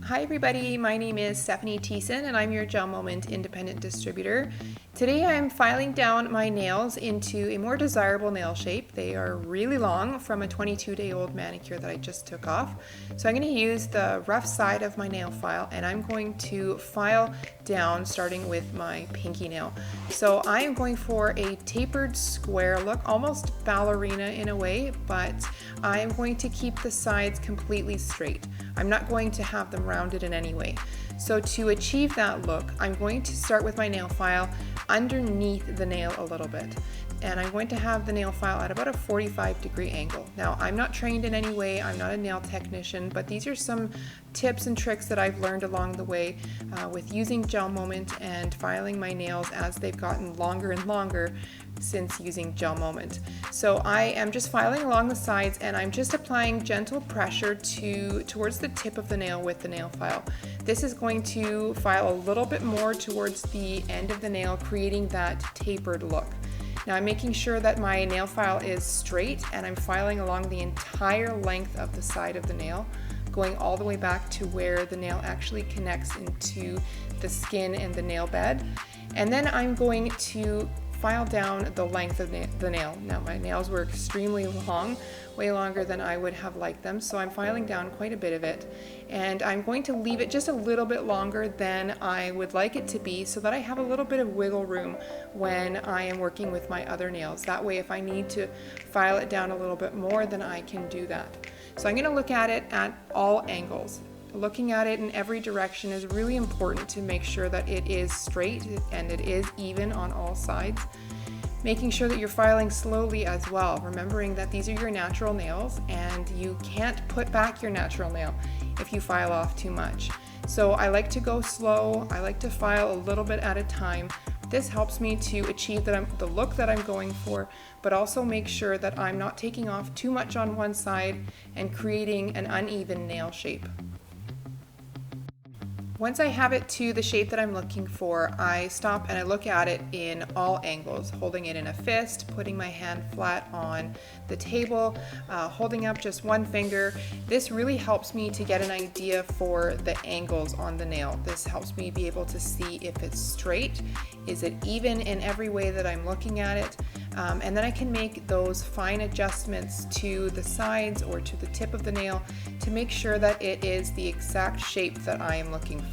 Hi everybody, my name is Stephanie Thiessen and I'm your Gel Moment independent distributor. Today I'm filing down my nails into a more desirable nail shape. They are really long from a 22-day-old manicure that I just took off. So I'm going to use the rough side of my nail file and I'm going to file down starting with my pinky nail. So I am going for a tapered square look, almost ballerina in a way, but I am going to keep the sides completely straight. I'm not going to have them rounded in any way. So to achieve that look, I'm going to start with my nail file underneath the nail a little bit. And I'm going to have the nail file at about a 45-degree angle. Now, I'm not trained in any way, I'm not a nail technician, but these are some tips and tricks that I've learned along the way with using Gel Moment and filing my nails as they've gotten longer and longer since using Gel Moment. So I am just filing along the sides and I'm just applying gentle pressure towards the tip of the nail with the nail file. This is going to file a little bit more towards the end of the nail, creating that tapered look. Now I'm making sure that my nail file is straight and I'm filing along the entire length of the side of the nail, going all the way back to where the nail actually connects into the skin and the nail bed. And then I'm going to file down the length of the nail. Now my nails were extremely long, way longer than I would have liked them, so I'm filing down quite a bit of it. And I'm going to leave it just a little bit longer than I would like it to be so that I have a little bit of wiggle room when I am working with my other nails. That way if I need to file it down a little bit more, then I can do that. So I'm going to look at it at all angles. Looking at it in every direction is really important to make sure that it is straight and it is even on all sides. Making sure that you're filing slowly as well, remembering that these are your natural nails and you can't put back your natural nail if you file off too much. So I like to go slow, I like to file a little bit at a time. This helps me to achieve the look that I'm going for, but also make sure that I'm not taking off too much on one side and creating an uneven nail shape. Once I have it to the shape that I'm looking for, I stop and I look at it in all angles, holding it in a fist, putting my hand flat on the table, holding up just one finger. This really helps me to get an idea for the angles on the nail. This helps me be able to see if it's straight, is it even in every way that I'm looking at it, and then I can make those fine adjustments to the sides or to the tip of the nail to make sure that it is the exact shape that I am looking for.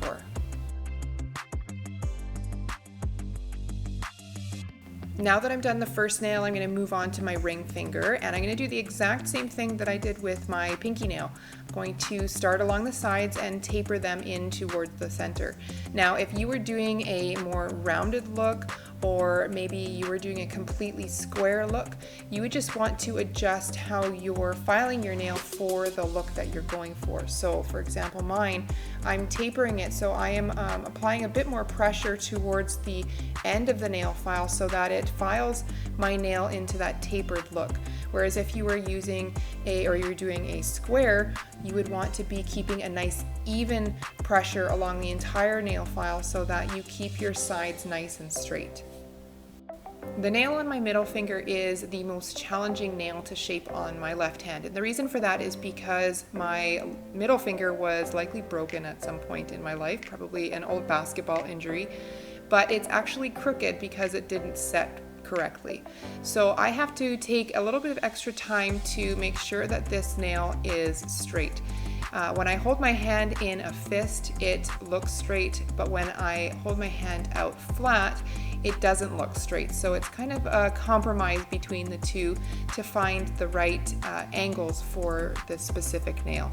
Now that I'm done the first nail, I'm going to move on to my ring finger and I'm going to do the exact same thing that I did with my pinky nail. I'm going to start along the sides and taper them in towards the center. Now, if you were doing a more rounded look or maybe you were doing a completely square look, you would just want to adjust how you're filing your nail for the look that you're going for. So for example, mine, I'm tapering it, so I am applying a bit more pressure towards the end of the nail file so that it files my nail into that tapered look. Whereas if you were using you're doing a square, you would want to be keeping a nice even pressure along the entire nail file so that you keep your sides nice and straight. The nail on my middle finger is the most challenging nail to shape on my left hand. And the reason for that is because my middle finger was likely broken at some point in my life, probably an old basketball injury, but it's actually crooked because it didn't set correctly. So I have to take a little bit of extra time to make sure that this nail is straight. When I hold my hand in a fist, it looks straight, but when I hold my hand out flat, it doesn't look straight. So it's kind of a compromise between the two to find the right angles for this specific nail.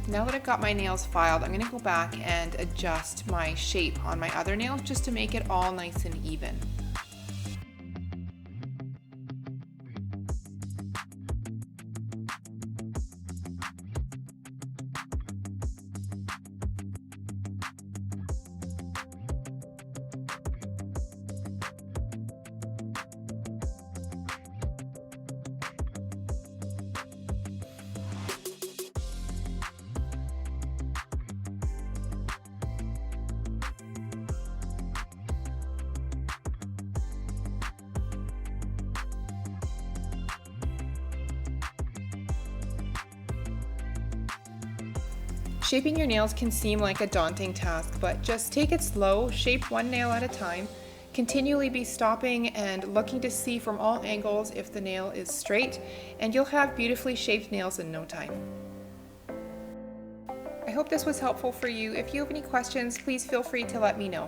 Now that I've got my nails filed, I'm going to go back and adjust my shape on my other nail just to make it all nice and even. Shaping your nails can seem like a daunting task, but just take it slow, shape one nail at a time, continually be stopping and looking to see from all angles if the nail is straight, and you'll have beautifully shaped nails in no time. I hope this was helpful for you. If you have any questions, please feel free to let me know.